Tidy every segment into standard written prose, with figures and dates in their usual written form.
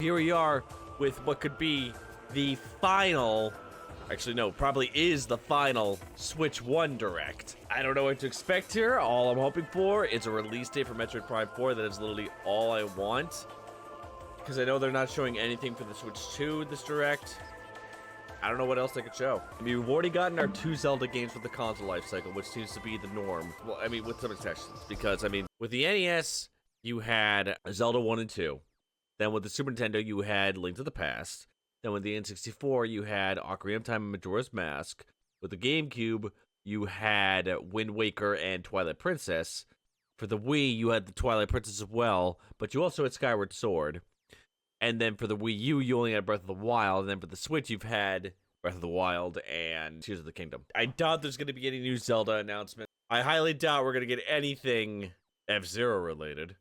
Here we are with what could be the final, actually no, probably is the final Switch 1 Direct. I don't know what to expect here. All I'm hoping for is a release date for Metroid Prime 4. That is literally all I want. Because I know they're not showing anything for the Switch 2 this Direct. I don't know what else they could show. I mean, we've already gotten our 2 Zelda games with the console lifecycle, which seems to be the norm. Well, I mean, with some exceptions. Because, I mean, with the NES, you had Zelda 1 and 2. Then with the Super Nintendo, you had Link to the Past. Then with the N64, you had Ocarina of Time and Majora's Mask. With the GameCube, you had Wind Waker and Twilight Princess. For the Wii, you had the Twilight Princess as well, but you also had Skyward Sword. And then for the Wii U, you only had Breath of the Wild. And then for the Switch, you've had Breath of the Wild and Tears of the Kingdom. I doubt there's going to be any new Zelda announcement. I highly doubt we're going to get anything F-Zero related.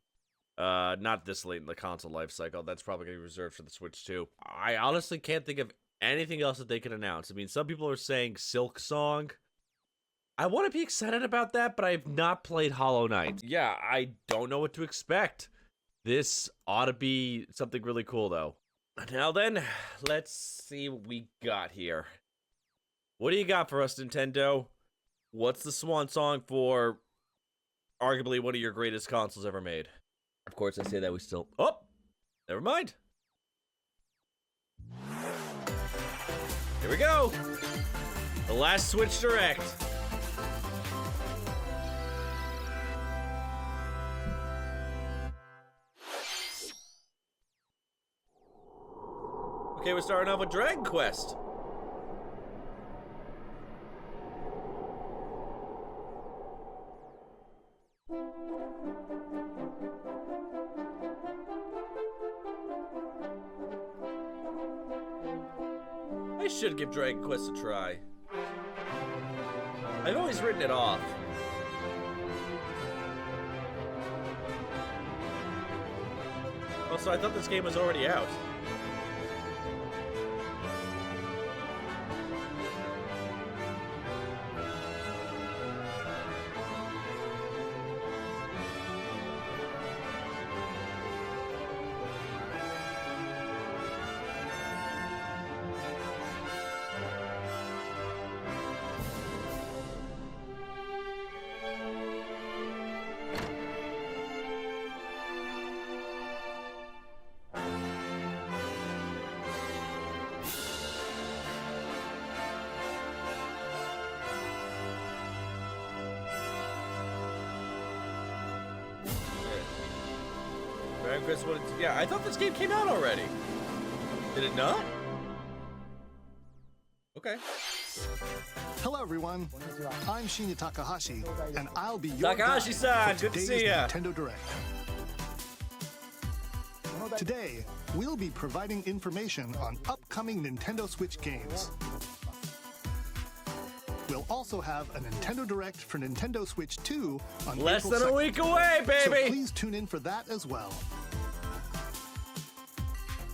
Not this late in the console life cycle. That's probably going to be reserved for the Switch 2. I honestly can't think of anything else that they can announce. I mean, some people are saying Silk Song. I want to be excited about that, but I've not played Hollow Knight. Yeah, I don't know what to expect. This ought to be something really cool, though. Now then, let's see what we got here. What do you got for us, Nintendo? What's the swan song for arguably one of your greatest consoles ever made? Of course, I say that we still... Oh! Never mind. Here we go! The last Switch Direct. Okay, we're starting off with Dragon Quest. I should give Dragon Quest a try. I've always written it off. Also, I thought this game was already out. Dragon Quest 1 and 2. Yeah, I thought this game came out already. Did it not? Okay. Hello everyone, I'm Shinya Takahashi, and I'll be your Takahashi-san, guide for good to today's see ya. Nintendo Direct. Today, we'll be providing information on upcoming Nintendo Switch games. We'll also have a Nintendo Direct for Nintendo Switch 2 on Less April than 2nd. a week away, baby! So please tune in for that as well.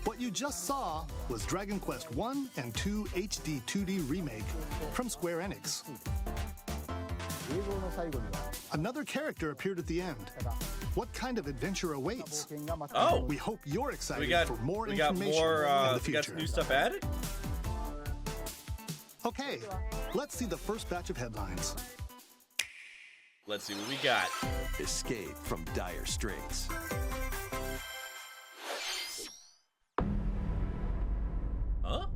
What you just saw was Dragon Quest 1 and 2 HD 2D Remake from Square Enix. Another character appeared at the end. What kind of adventure awaits? Oh! We hope you're excited for more we got information more, in the we got future. some new stuff added? Okay, let's see the first batch of headlines. Let's see what we got. Escape from dire straits. Huh?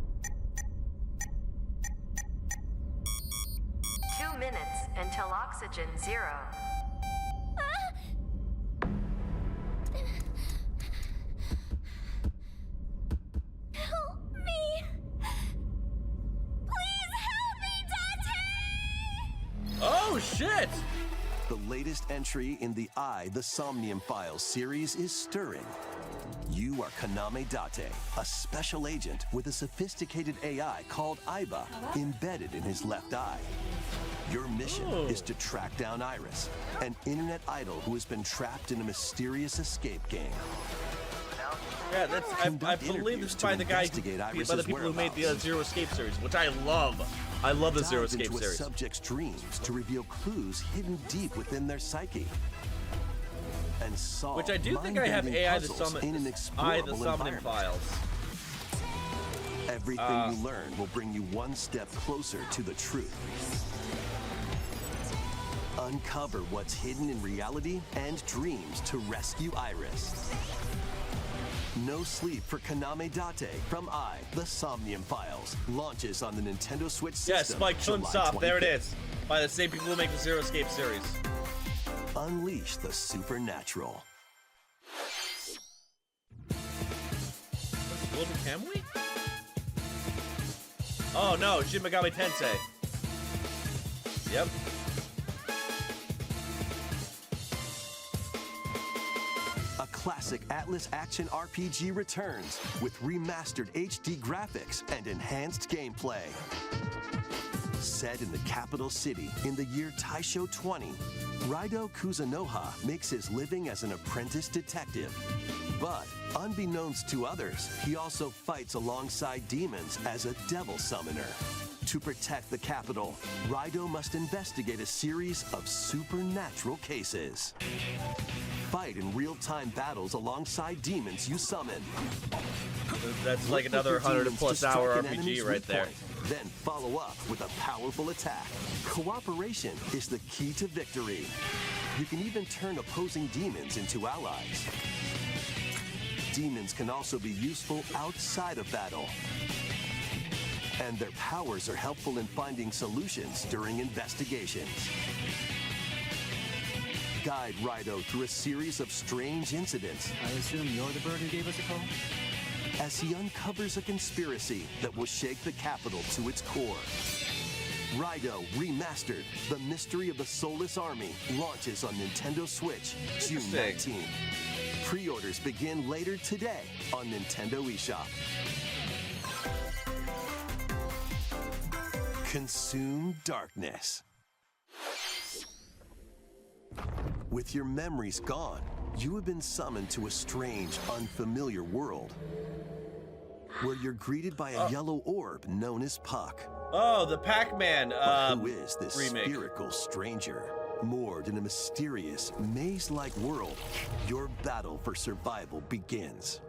2 minutes until oxygen 0. Help me! Please help me, Dante! Oh, shit! The latest entry in the The Somnium Files series is stirring. You are Kaname Date, a special agent with a sophisticated AI called Aiba embedded in his left eye. Your mission is to track down Iris, an internet idol who has been trapped in a mysterious escape game. Yeah, that's I believe it's by the guy, by the people who made the Zero Escape series, which I love. I love the Zero Escape into series. A subject's dreams to reveal clues hidden deep within their psyche. and solve Which I do think I have mind-bending AI the puzzles in an the explorable summoning environment. files. Everything you learn will bring you one step closer to the truth. Uncover what's hidden in reality and dreams to rescue Iris. No Sleep for Kaname Date from The Somnium Files launches on the Nintendo Switch system. Yes, Spike July Chunsoft, there it 25th. is. By the same people who make the Zero Escape series. Unleash the supernatural. Golden Kamui? Oh no, Shin Megami Tensei. Yep. A classic Atlas action RPG returns with remastered HD graphics and enhanced gameplay. Set in the capital city in the year Taisho 20, Raido Kuzunoha makes his living as an apprentice detective. But unbeknownst to others, he also fights alongside demons as a devil summoner. To protect the capital, Raido must investigate a series of supernatural cases. Fight in real-time battles alongside demons you summon. That's like another Look for 100 demons plus to hour strike an RPG enemy's right weak there. point, then follow up with a powerful attack. Cooperation is the key to victory. You can even turn opposing demons into allies. Demons can also be useful outside of battle. And their powers are helpful in finding solutions during investigations. Guide Raido through a series of strange incidents I assume you're the bird who gave us a call? as he uncovers a conspiracy that will shake the capital to its core. Raido Remastered, The Mystery of the Soulless Army, launches on Nintendo Switch June Interesting. 19. Pre-orders begin later today on Nintendo eShop. Consume darkness. With your memories gone, you have been summoned to a strange, unfamiliar world where you're greeted by a yellow orb known as Puck. Oh, the Pac-Man But who is this remake. spherical stranger? Moored in a mysterious, maze-like world, your battle for survival begins.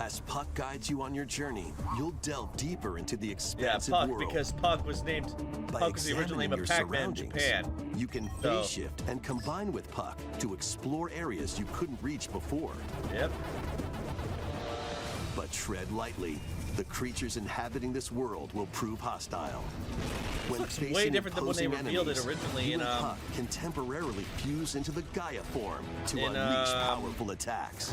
As Puck guides you on your journey, you'll delve deeper into the Yeah, expansive Puck, world. because Puck was named. By Puck was the original name of examining Pac-Man in your Japan. surroundings, you can So- phase shift and combine with Puck to explore areas you couldn't reach before. Yep. But tread lightly. The creatures inhabiting this world will prove hostile. When looks way facing different than when they opposing revealed it enemies, originally you in, and Puck can temporarily fuse into the Gaia form to in, unleash powerful attacks.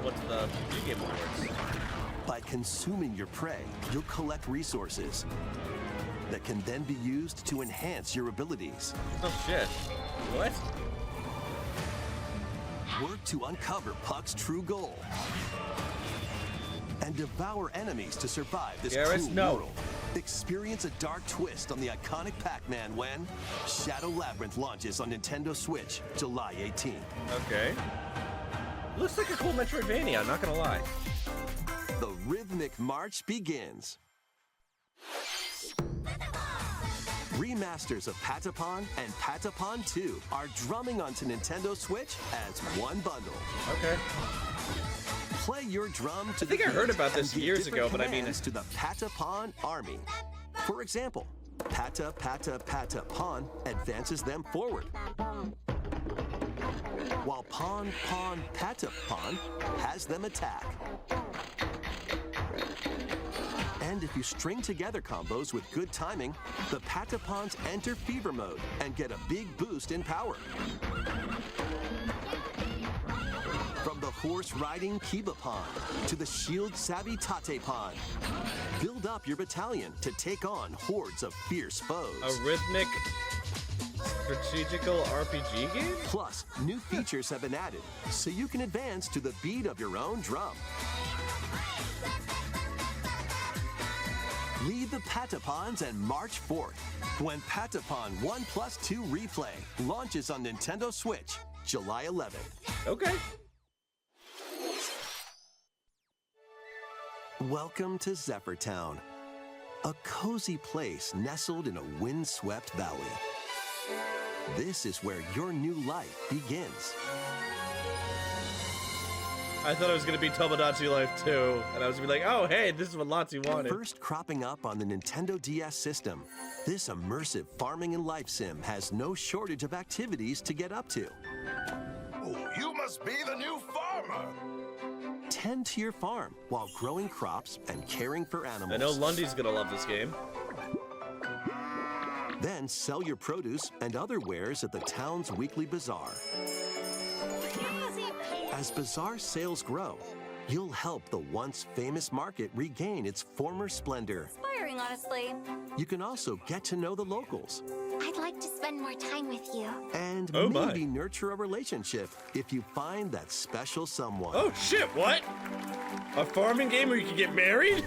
What's the video game awards? By consuming your prey, you'll collect resources that can then be used to enhance your abilities. Oh shit. What? Work to uncover Puck's true goal. And devour enemies to survive this Garrus, cruel no. world. Experience a dark twist on the iconic Pac-Man when Shadow Labyrinth launches on Nintendo Switch July 18th. Okay. Looks like a cool Metroidvania, I'm not gonna lie. The rhythmic march begins. Remasters of Patapon and Patapon 2 are drumming onto Nintendo Switch as one bundle. Okay. Play your drum to I think the I heard beat about this and give years different ago, but I mean- commands to the Patapon army. For example, Pata Pata Pata Pawn advances them forward, while Pawn Pawn Pata Pawn has them attack. And if you string together combos with good timing, the Patapons enter fever mode and get a big boost in power. From the horse-riding Kiba Pawn to the shield-savvy Tate Pawn, build up your battalion to take on hordes of fierce foes. A rhythmic strategical RPG game? Plus, new features have been added, so you can advance to the beat of your own drum. Lead the Patapons and march forth when Patapon 1+2 Replay launches on Nintendo Switch July 11th. Okay. Welcome to Zephyr Town, a cozy place nestled in a windswept valley. This is where your new life begins. I thought it was gonna be Tomodachi Life 2, and I was gonna be like, oh, hey, this is what Lottie wanted. First cropping up on the Nintendo DS system, this immersive farming and life sim has no shortage of activities to get up to. Oh, you must be the new farmer. Tend to your farm while growing crops and caring for animals. I know Lundy's gonna love this game. Then sell your produce and other wares at the town's weekly bazaar. As bazaar sales grow, you'll help the once famous market regain its former splendor. Inspiring, honestly. You can also get to know the locals I'd like to spend more time with you. and Oh my. maybe nurture a relationship if you find that special someone. Oh shit, what? A farming game where you can get married?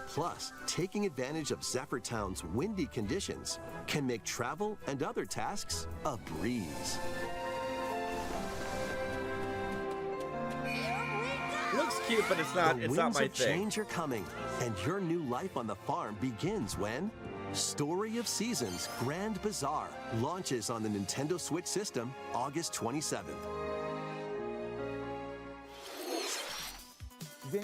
Plus, taking advantage of Zephyr Town's windy conditions can make travel and other tasks a breeze. Looks cute, but it's not. The It's not winds my of thing. change are coming, and your new life on the farm begins when Story of Seasons Grand Bazaar launches on the Nintendo Switch system August 27th.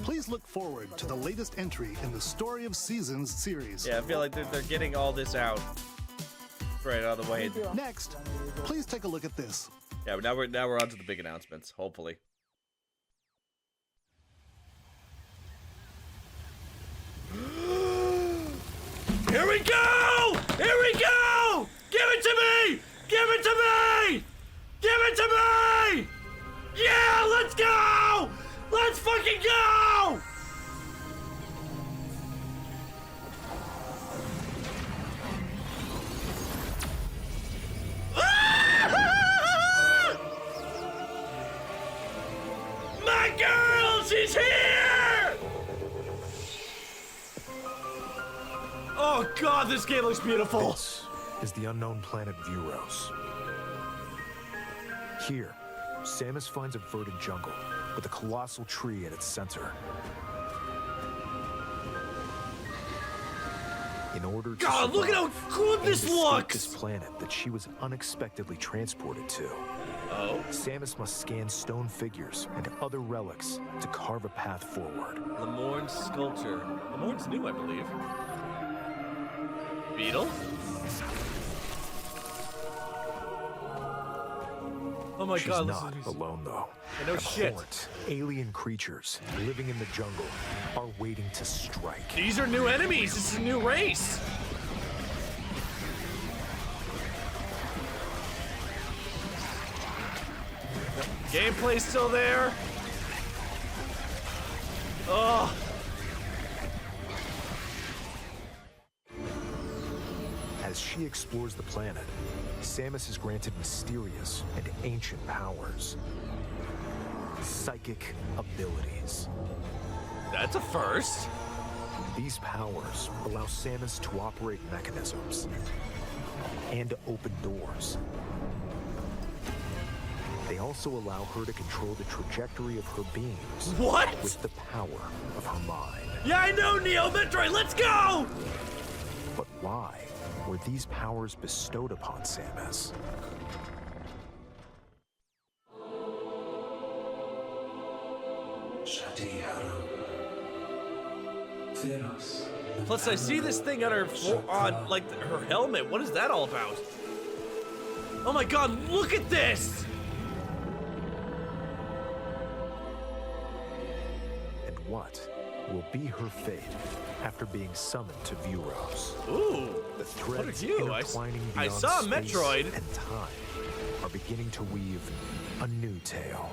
Please look forward to the latest entry in the Story of Seasons series. Yeah, I feel like they're getting all this out right out of the way. Next, please take a look at this. Yeah, but now we're on to the big announcements. Hopefully. Here we go! Here we go! Give it to me! Give it to me! Give it to me! Yeah, let's go! Let's fucking go! My girl, she's here! Oh god, this game looks beautiful. This is the unknown planet Vuros. Here, Samus finds a verdant jungle with a colossal tree at its center. In order to God, look at how good and this escape looks! this planet that she was unexpectedly transported to, Oh? Samus must scan stone figures and other relics to carve a path forward. Lemorne's sculpture. Lemorne's new, I believe. Beetle? Oh my She's god, not listen to alone, though. no shit. Abhorrent alien creatures living in the jungle are waiting to strike. These are new enemies. This is a new race. Gameplay's still there. Oh. As she explores the planet, Samus is granted mysterious and ancient powers. Psychic abilities. That's a first. These powers allow Samus to operate mechanisms and to open doors. They also allow her to control the trajectory of her beams What? with the power of her mind. Yeah, I know, Neo Metroid. Let's go! But why were these powers bestowed upon Samus? Plus, I see this thing on her like her helmet. What is that all about? Oh my god, look at this! And what will be her fate after being summoned to Vuros? Ooh, The what threads are you? intertwining I beyond saw space Metroid. and time are beginning to weave a new tale.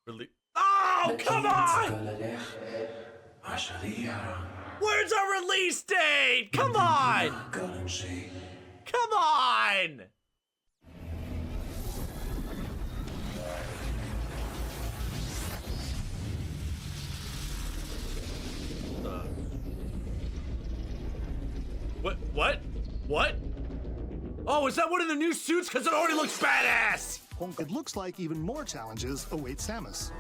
Really? Oh, come on! Where's our release date? Come on! Come on! What? What? Oh, is that one of the new suits? Because it already looks badass! It looks like even more challenges await Samus.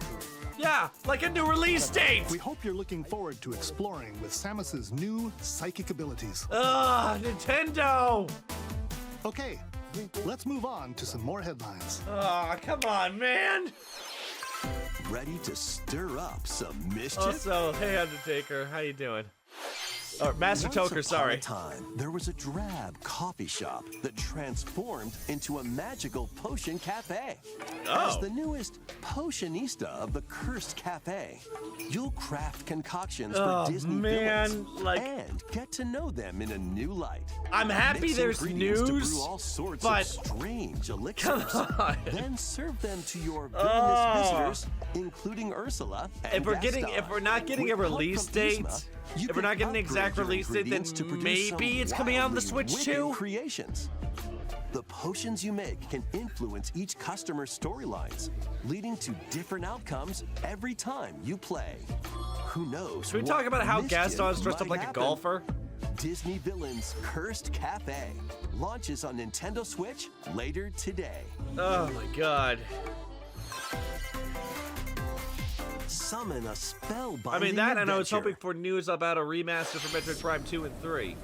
Yeah, like a new release date. We hope you're looking forward to exploring with Samus's new psychic abilities. Ugh, Nintendo. Okay, let's move on to some more headlines. Oh, come on, man. Ready to stir up some mischief? Also, hey Undertaker, how you doing? Or Master Once Toker, upon sorry. a time, there was a drab coffee shop that transformed into a magical potion cafe. As Oh. the newest potionista of the Cursed Cafe, you'll craft concoctions for Disney man, villains like- and get to know them in a new light. I'm happy Mix there's ingredients to news, brew all sorts but of strange elixirs. come on. Then serve them to your villainous visitors, including Ursula and If we're not getting a With help release from date, Yzma, you if we're can not getting an exact upgrade your release date, then ingredients to produce maybe some it's coming out on the wildly Switch wicked too. creations. The potions you make can influence each customer's storylines, leading to different outcomes every time you play. Who knows? Should we talk about how mischief Gaston's dressed up might like a happen? golfer? Disney Villains Cursed Cafe launches on Nintendo Switch later today. Oh my god. Summon a spellbinding I mean that, and I was adventure. hoping for news about a remaster for Metroid Prime 2 and 3.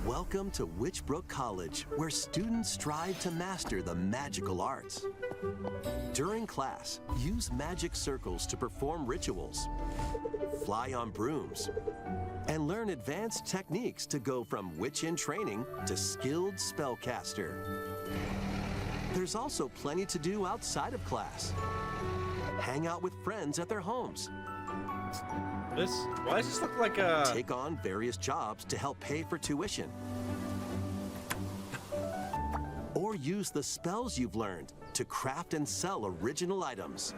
Welcome to Witchbrook College, where students strive to master the magical arts. During class, use magic circles to perform rituals, fly on brooms, and learn advanced techniques to go from witch in training to skilled spellcaster. There's also plenty to do outside of class. Hang out with friends at their homes. Why does this look like a... Take on various jobs to help pay for tuition. Or use the spells you've learned to craft and sell original items.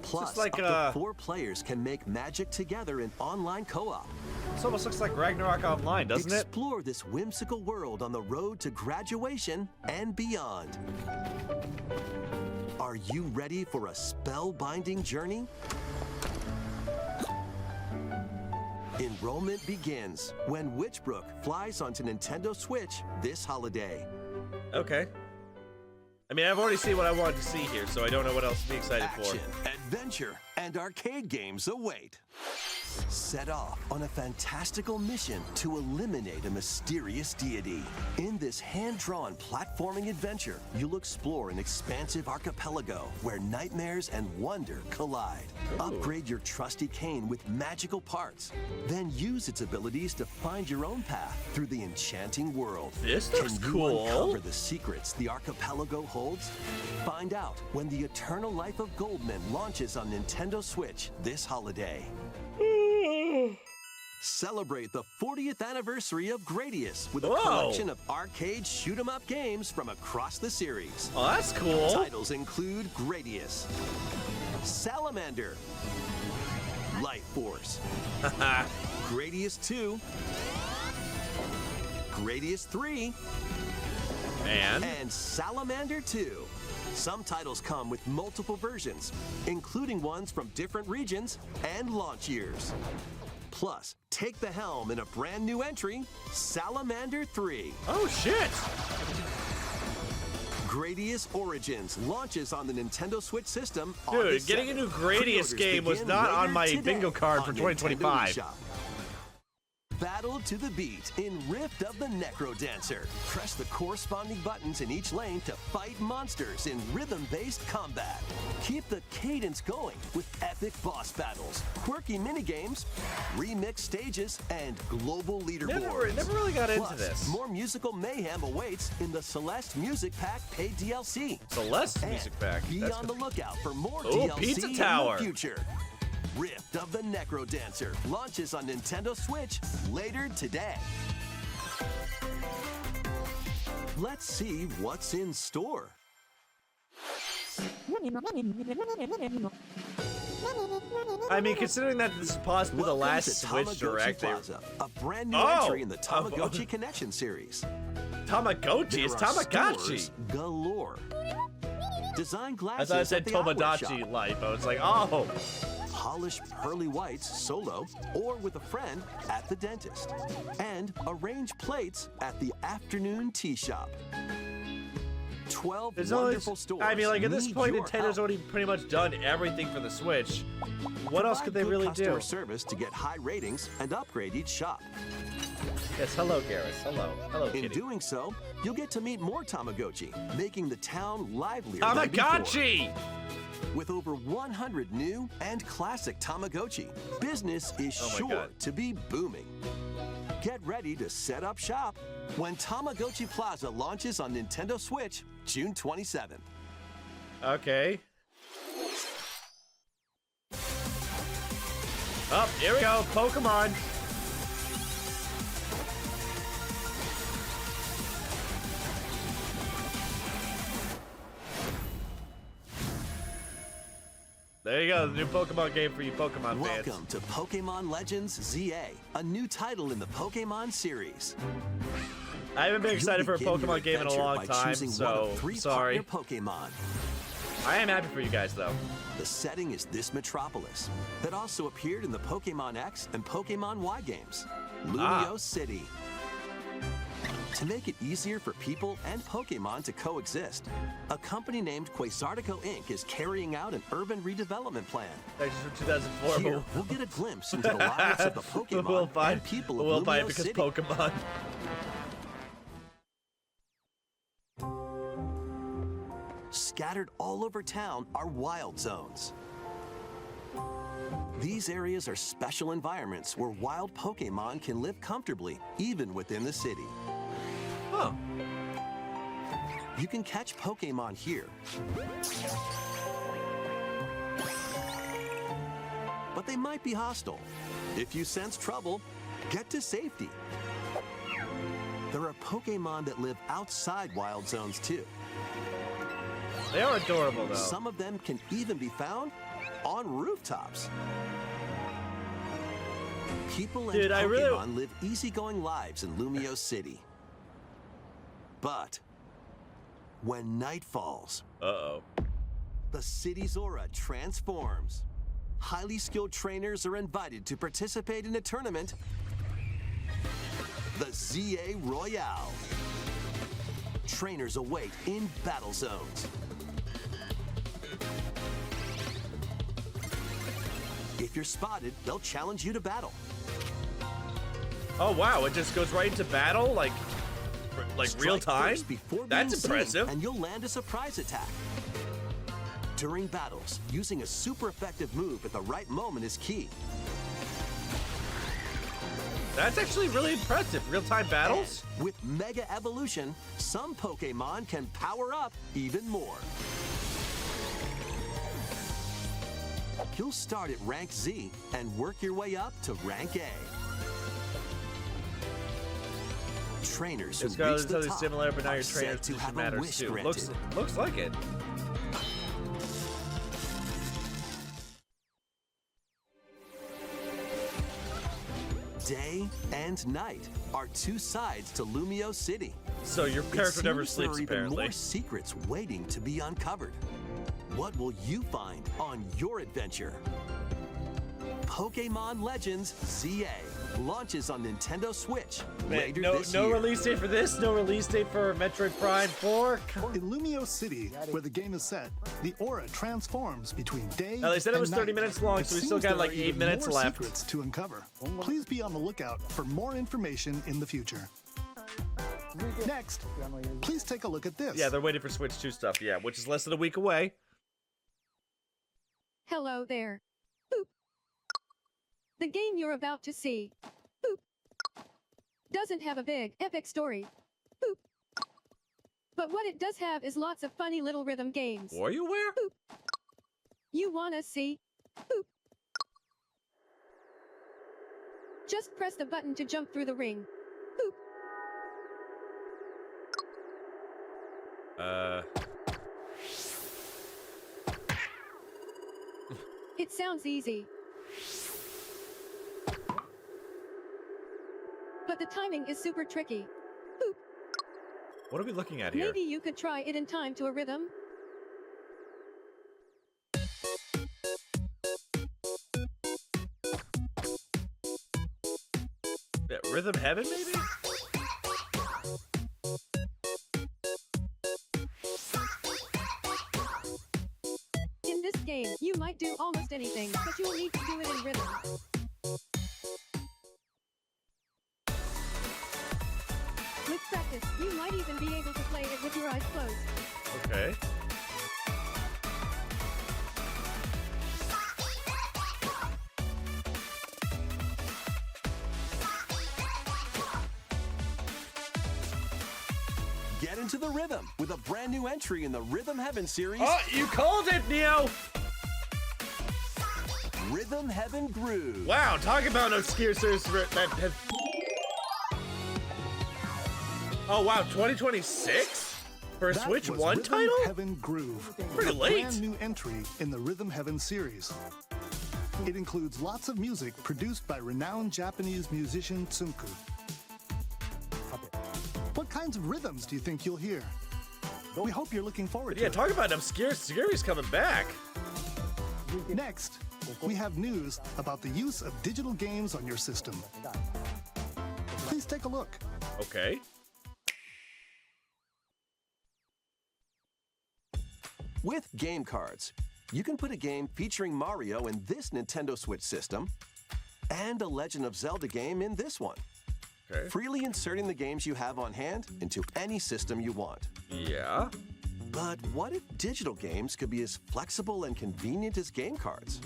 Plus, like up to 4 players can make magic together in online co-op. This almost looks like Ragnarok Online, doesn't it? Explore this whimsical world on the road to graduation and beyond. Are you ready for a spellbinding journey? Enrollment begins when Witchbrook flies onto Nintendo Switch this holiday. Okay. I mean, I've already seen what I wanted to see here, so I don't know what else to be excited Action, for. adventure, and arcade games await. Set off on a fantastical mission to eliminate a mysterious deity. In this hand-drawn platforming adventure, you'll explore an expansive archipelago where nightmares and wonder collide. Upgrade your trusty cane with magical parts. Then use its abilities to find your own path through the enchanting world. This looks Can you cool. uncover the secrets the archipelago holds? Find out when the Eternal Life of Goldman launches on Nintendo Switch this holiday. Celebrate the 40th anniversary of Gradius with a Whoa. collection of arcade shoot-'em-up games from across the series. Oh, that's cool. Titles include Gradius, Salamander, Light Force, Gradius 2, Gradius 3, and Salamander 2. Some titles come with multiple versions, including ones from different regions and launch years. Plus, take the helm in a brand new entry, Salamander 3. Oh, shit. Gradius Origins launches on the Nintendo Switch system. Dude, August getting a 7th. new Gradius Pre-orders game was begin not on later my today bingo card for on 2025. Nintendo eShop. Battle to the beat in Rift of the Necro Dancer. Press the corresponding buttons in each lane to fight monsters in rhythm-based combat. Keep the cadence going with epic boss battles, quirky minigames, remix stages, and global leaderboards. Never really got into Plus, this. more musical mayhem awaits in the Celeste Music Pack paid DLC. Celeste And Music Pack. Be That's on the lookout for more Oh, DLC Pizza in Tower. the future. Rift of the Necro Dancer launches on Nintendo Switch later today. Let's see what's in store. I mean, considering that this is possibly the Welcome last to Switch Tamagotchi Direct, Plaza, a brand new Oh! entry in the Tamagotchi Connection series. Tamagotchi is There are Tamagotchi. stores galore. Design I glasses thought I said at the eyewear Tomodachi shop. Life. I was like, oh. Polish pearly whites solo or with a friend at the dentist. And arrange plates at the afternoon tea shop. 12 There's only, wonderful stores. I mean, like, at this need point, your Nintendo's help. already pretty much done everything for the Switch. What else could they Provide really good customer do? service to get high ratings and upgrade each shop. Yes, hello, Garrus. Hello. Hello, In kitty. doing so, you'll get to meet more Tamagotchi, making the town livelier than before. Tamagotchi! With over 100 new and classic Tamagotchi, business is Oh my sure God. to be booming. Get ready to set up shop when Tamagotchi Plaza launches on Nintendo Switch June 27th. Okay. Oh, here we go. Pokemon. There you go, the new Pokemon game for you Pokemon fans. Welcome to Pokemon Legends ZA, a new title in the Pokemon series. I haven't been excited for a You'll begin your Pokemon game in a adventure long by time, choosing one so of 3 sorry. partner Pokemon. I am happy for you guys, though. The setting is this metropolis that also appeared in the Pokemon X and Pokemon Y games, Lumio City. To make it easier for people and Pokemon to coexist, a company named Quasartico Inc. is carrying out an urban redevelopment plan. Thanks for 2004. Here, we'll get a glimpse into the lives of the Pokemon we'll buy, and people of we'll buy it Lumio because City. Pokemon. Scattered all over town are wild zones. These areas are special environments where wild Pokemon can live comfortably, even within the city. Huh. You can catch Pokemon here. But they might be hostile. If you sense trouble, get to safety. There are Pokemon that live outside wild zones too. They are adorable, though. Some of them can even be found on rooftops. People and Dude, I Pokemon really- live easygoing lives in Lumio City. But when night falls, Uh-oh. the city's aura transforms. Highly skilled trainers are invited to participate in a tournament, the ZA Royale. Trainers await in battle zones. If you're spotted, they'll challenge you to battle. Oh, wow. It just goes right into battle? Like real Strike time? first before being That's seen, impressive. and you'll land a surprise attack. During battles, using a super effective move at the right moment is key. That's actually really impressive. Real-time battles? And with Mega Evolution, some Pokemon can power up even more. You'll start at rank Z and work your way up to rank A. Trainers who It's got reach the totally top similar, but now are your said trainer's to position have a matters wish too. granted. Looks like it. Day and night are 2 sides to Lumio City. So your It character never seems there sleeps, are even apparently. more secrets waiting to be uncovered. What will you find on your adventure? Pokemon Legends ZA launches on Nintendo Switch later this no year. release date for this. No release date for Metroid Prime 4. In Lumio City, where the game is set, the aura transforms between day Now, they said it and was 30 night. minutes long, It so we still seems got there like are 8 even minutes more left. secrets to uncover. Please be on the lookout for more information in the future. Next, please take a look at this. Yeah, they're waiting for Switch 2 stuff, yeah, which is less than a week away. Hello there. Boop. The game you're about to see, boop, doesn't have a big, epic story. Boop. But what it does have is lots of funny little rhythm games. WarioWare? Boop. You wanna see? Boop. Just press the button to jump through the ring. Boop. It sounds easy. But the timing is super tricky. Boop. What are we looking at here? Maybe you could try it in time to a rhythm. Yeah, Rhythm Heaven, maybe? game, you might do almost anything, but you'll need to do it in rhythm. With practice, you might even be able to play it with your eyes closed. Okay. Get into the rhythm with a brand new entry in the Rhythm Heaven series. Oh, you called it, Neo! Rhythm Heaven Groove. Wow, talk about an obscure series that has... Oh, wow, 2026? For a That Switch was 1 Rhythm title? Heaven Groove. Pretty a late. brand new entry in the Rhythm Heaven series. It includes lots of music produced by renowned Japanese musician Tsunku. What kinds of rhythms do you think you'll hear? We hope you're looking forward to Yeah, it. talk about an obscure series coming back. Next, we have news about the use of digital games on your system. Please take a look. Okay. With game cards, you can put a game featuring Mario in this Nintendo Switch system and a Legend of Zelda game in this one. Okay. Freely inserting the games you have on hand into any system you want. Yeah. But what if digital games could be as flexible and convenient as game cards?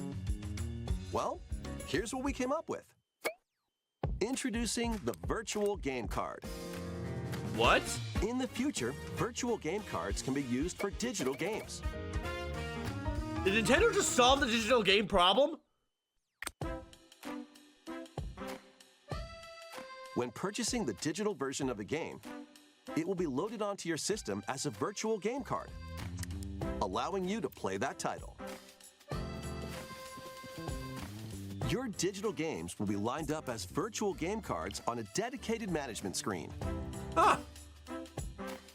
Well, here's what we came up with. Introducing the Virtual Game Card. What? In the future, virtual game cards can be used for digital games. Did Nintendo just solve the digital game problem? When purchasing the digital version of a game, it will be loaded onto your system as a virtual game card, allowing you to play that title. Your digital games will be lined up as virtual game cards on a dedicated management screen. Ah!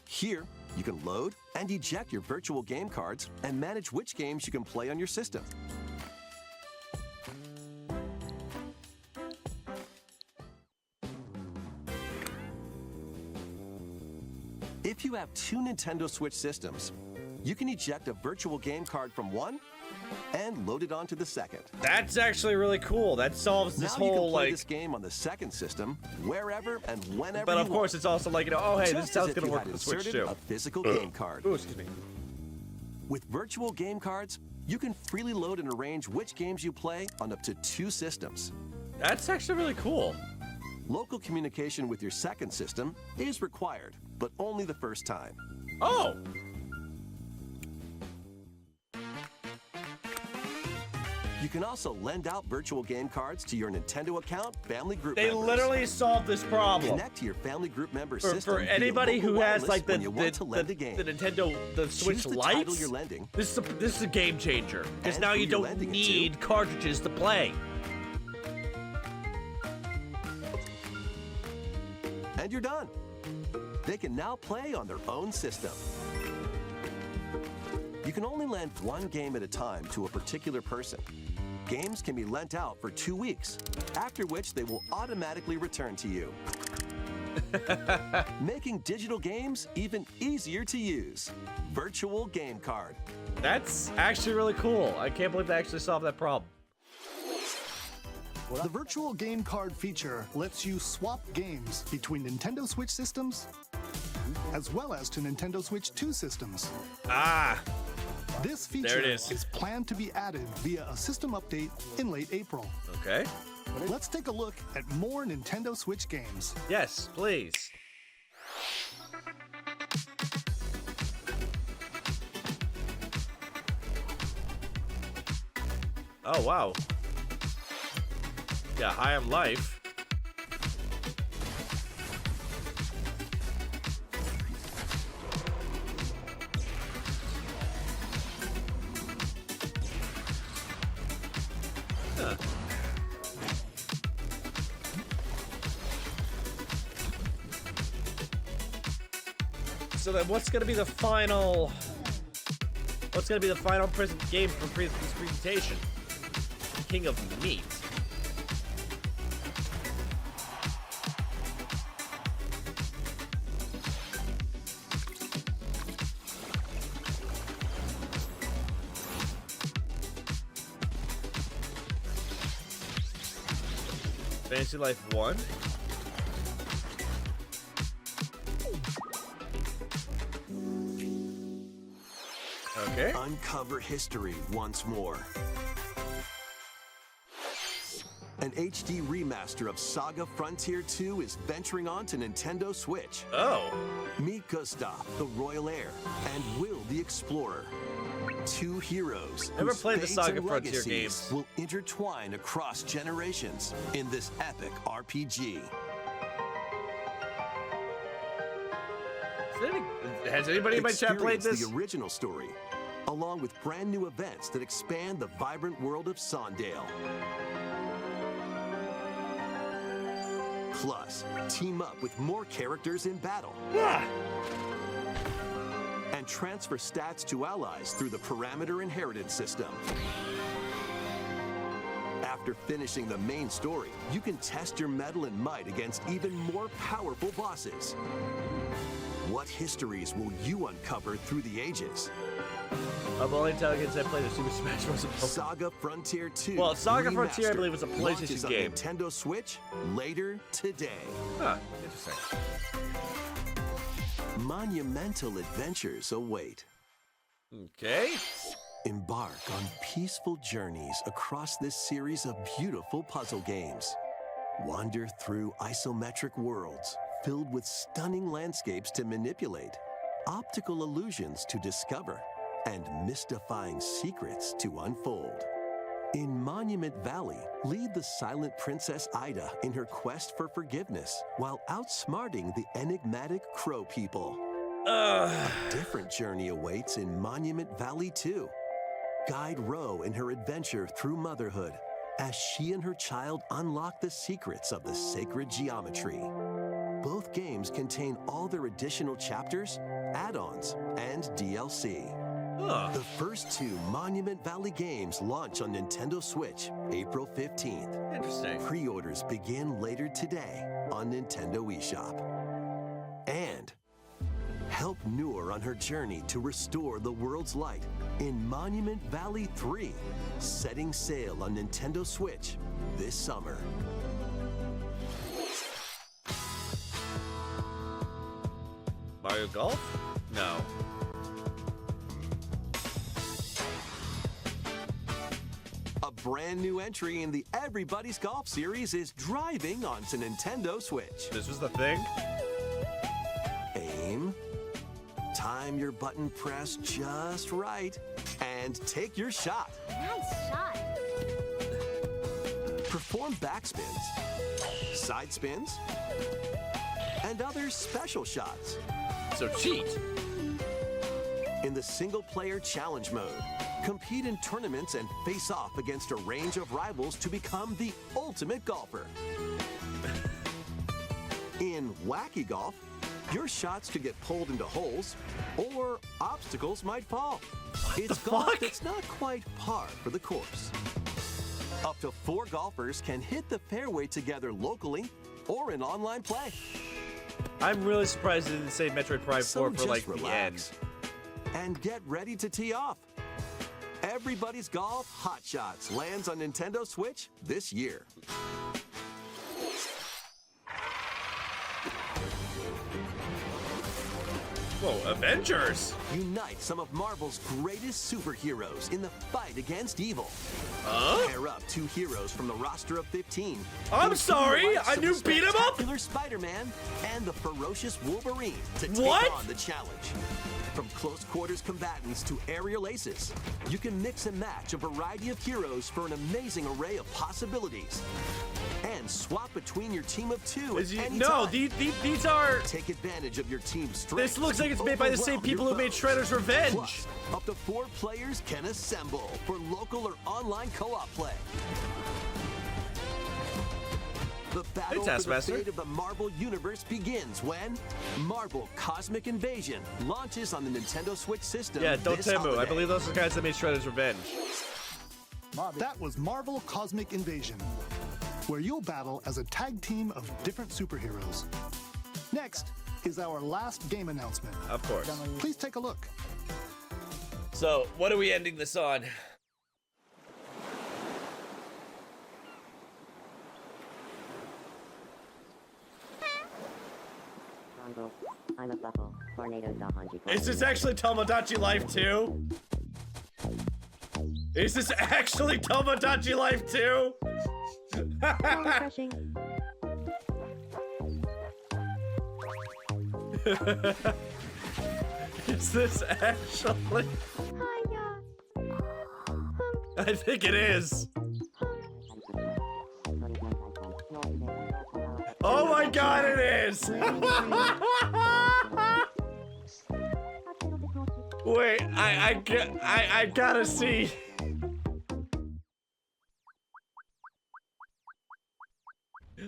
Here, you can load and eject your virtual game cards and manage which games you can play on your system. If you have two Nintendo Switch systems, you can eject a virtual game card from one and load it onto the second. That's actually really cool. That solves this now you whole, can play like... this game on the second system wherever and whenever But you of course, want. it's also like, you know, oh, hey, this Just sounds as if gonna you work had with the Switch, inserted too. a physical game card. Ooh, excuse me. With virtual game cards, you can freely load and arrange which games you play on up to two systems. That's actually really cool. Local communication with your second system is required, but only the first time. Oh! You can also lend out virtual game cards to your Nintendo account family group They members. literally solved this problem. Connect to your family group member For system via anybody local who has wireless like the when you want to lend a game. Nintendo, the Switch Choose the title Lights, you're lending, this is a game changer. Because and now who you you're don't lending it to. need cartridges to play. and you're done. They can now play on their own system. You can only lend one game at a time to a particular person. Games can be lent out for 2 weeks, after which they will automatically return to you. Making digital games even easier to use. Virtual Game Card. That's actually really cool. I can't believe they actually solved that problem. The virtual game card feature lets you swap games between Nintendo Switch systems as well as to Nintendo Switch 2 systems. Ah, This feature There it is. planned to be added via a system update in late April. okay. Let's take a look at more Nintendo Switch games. Yes, please. Oh, wow. Yeah, High on Life. Huh. So then what's gonna be the final... What's gonna be the final game for this presentation? King of Meat. Fantasy Life 1. Okay. Uncover history once more. An HD remaster of Saga Frontier 2 is venturing on to Nintendo Switch. Oh. Meet Gustav, the Royal Heir, and Will, the Explorer. Two heroes Never whose played the fates Saga and Frontier legacies games. will intertwine across generations in this epic RPG. Has anybody in my chat played Experience this? the original story, along with brand new events that expand the vibrant world of Sondale. Plus, team up with more characters in battle. And transfer stats to allies through the parameter inheritance system. After finishing the main story, you can test your mettle and might against even more powerful bosses. What histories will you uncover through the ages? Of all intelligence, I played the Super Smash Bros. Saga Frontier 2. Well, Saga Frontier, I Remastered believe, was a launches PlayStation on game. Nintendo Switch later today. Huh, interesting. Monumental adventures await. Okay. Embark on peaceful journeys across this series of beautiful puzzle games. Wander through isometric worlds filled with stunning landscapes to manipulate, optical illusions to discover, and mystifying secrets to unfold. In Monument Valley, lead the silent Princess Ida in her quest for forgiveness while outsmarting the enigmatic Crow people. A different journey awaits in Monument Valley 2. Guide Ro in her adventure through motherhood as she and her child unlock the secrets of the sacred geometry. Both games contain all their additional chapters, add-ons, and DLC. The first two Monument Valley games launch on Nintendo Switch April 15th. Interesting. Pre-orders begin later today on Nintendo eShop. And help Noor on her journey to restore the world's light in Monument Valley 3, setting sail on Nintendo Switch this summer. Mario Golf? No. A brand new entry in the Everybody's Golf series is driving onto Nintendo Switch. This was the thing? Aim, time your button press just right, and take your shot. Nice shot. Perform backspins, side spins, and other special shots. So cheat. In the single-player challenge mode, compete in tournaments and face off against a range of rivals to become the ultimate golfer. In Wacky Golf, your shots could get pulled into holes, or obstacles might fall. It's golf fuck? that's not quite par for the course. Up to 4 golfers can hit the fairway together locally or in online play. I'm really surprised they didn't say Metroid Prime 4 So for just like the end. relax and get ready to tee off. Everybody's Golf Hot Shots lands on Nintendo Switch this year. Whoa, Avengers! Unite some of Marvel's greatest superheroes in the fight against evil. Pair up 2 heroes from the roster of 15. I'm including sorry, the likes a of new the beat 'em up? Spectacular Spider-Man and the ferocious Wolverine to take What? on the challenge. From close quarters combatants to aerial aces, you can mix and match a variety of heroes for an amazing array of possibilities. And swap between your team of 2 at any No, time. these are... Take advantage of your team's strengths. This looks like to it's made by the same overwhelm people your who made foes. Shredder's Revenge. Plus, up to 4 players can assemble for local or online co-op play. The battle for the Taskmaster. fate of the Marvel Universe begins when Marvel Cosmic Invasion launches on the Nintendo Switch system. Yeah, this Dotemu. I holiday. believe those are the guys that made Shredder's Revenge. That was Marvel Cosmic Invasion, where you'll battle as a tag team of different superheroes. Next is our last game announcement. Of course. Please take a look. So, what are we ending this on? Is this actually Tomodachi Life 2? Is this actually Tomodachi Life 2? Is this actually? I think it is. Oh my god, it is! Wait, I gotta see.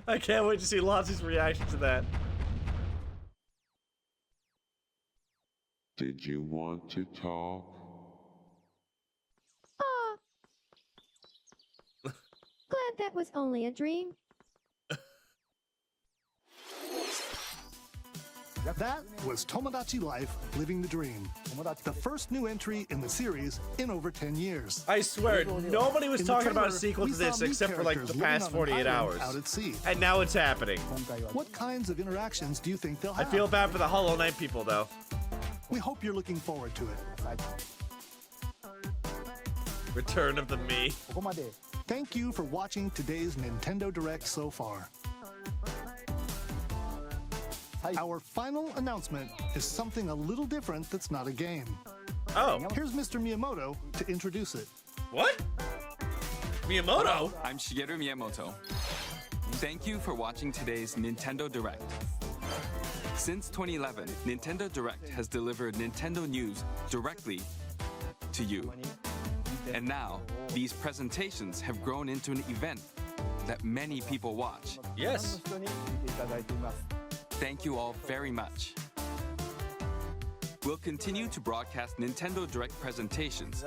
I can't wait to see Lottie's reaction to that. Did you want to talk? Aw. Glad that was only a dream. That was Tomodachi Life Living the Dream, the first new entry in the series in over 10 years. I swear, nobody was In the talking about a trailer, sequel we to this saw new except for like the characters past living on an 48 island hours. out at sea. And now it's happening. What kinds of interactions do you think they'll I have? feel bad for the Hollow Knight people though. We hope you're looking forward to it. Return of the me. Thank you for watching today's Nintendo Direct so far. Our final announcement is something a little different that's not a game. Oh. Here's Mr. Miyamoto to introduce it. What? Miyamoto? I'm Shigeru Miyamoto. Thank you for watching today's Nintendo Direct. Since 2011, Nintendo Direct has delivered Nintendo news directly to you. And now, these presentations have grown into an event that many people watch. Yes. Thank you all very much. We'll continue to broadcast Nintendo Direct presentations,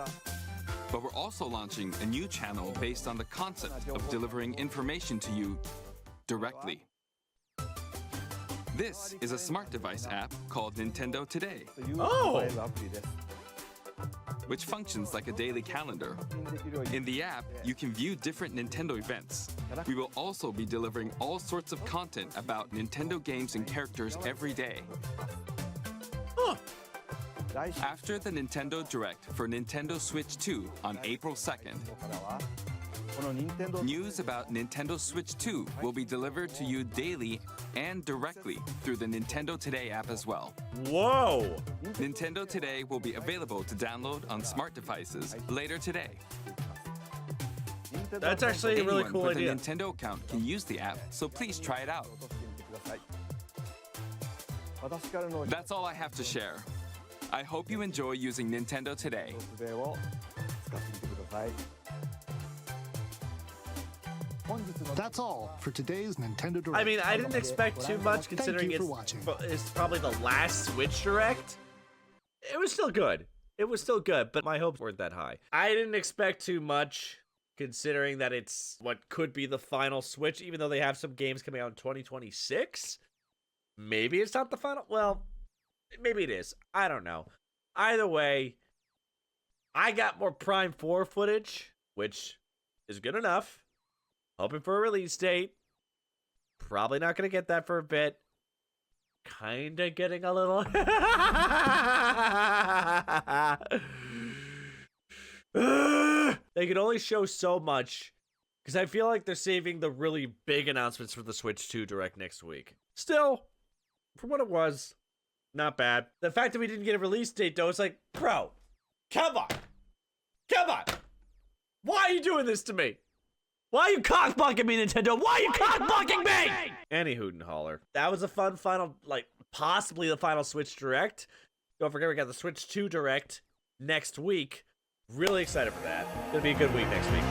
but we're also launching a new channel based on the concept of delivering information to you directly. This is a smart device app called Nintendo Today. Oh! Which functions like a daily calendar. In the app, you can view different Nintendo events. We will also be delivering all sorts of content about Nintendo games and characters every day. Huh. After the Nintendo Direct for Nintendo Switch 2 on April 2nd, news about Nintendo Switch 2 will be delivered to you daily and directly through the Nintendo Today app as well. Whoa! Nintendo Today will be available to download on smart devices later today. That's actually a really Anyone cool with idea. a Nintendo account can use the app, so please try it out. That's all I have to share. I hope you enjoy using Nintendo Today. That's all for today's Nintendo Direct. I mean, I didn't expect too much considering Thank you for watching. it's probably the last Switch Direct. It was still good. It was still good, but my hopes weren't that high. I didn't expect too much considering that it's what could be the final Switch, even though they have some games coming out in 2026. Maybe it's not the final. Well, maybe it is. I don't know. Either way, I got more Prime 4 footage, which is good enough. Hoping for a release date. Probably not going to get that for a bit. Kinda getting a little... They can only show so much. Because I feel like they're saving the really big announcements for the Switch 2 Direct next week. Still, for what it was, not bad. The fact that we didn't get a release date, though, it's like, bro, come on. Come on. Why are you doing this to me? Why are you cockblocking me, Nintendo? Why are you cockblocking me? Any hoot and holler. That was a fun final, like, possibly the final Switch Direct. Don't forget, we got the Switch 2 Direct next week. Really excited for that. It's gonna be a good week next week.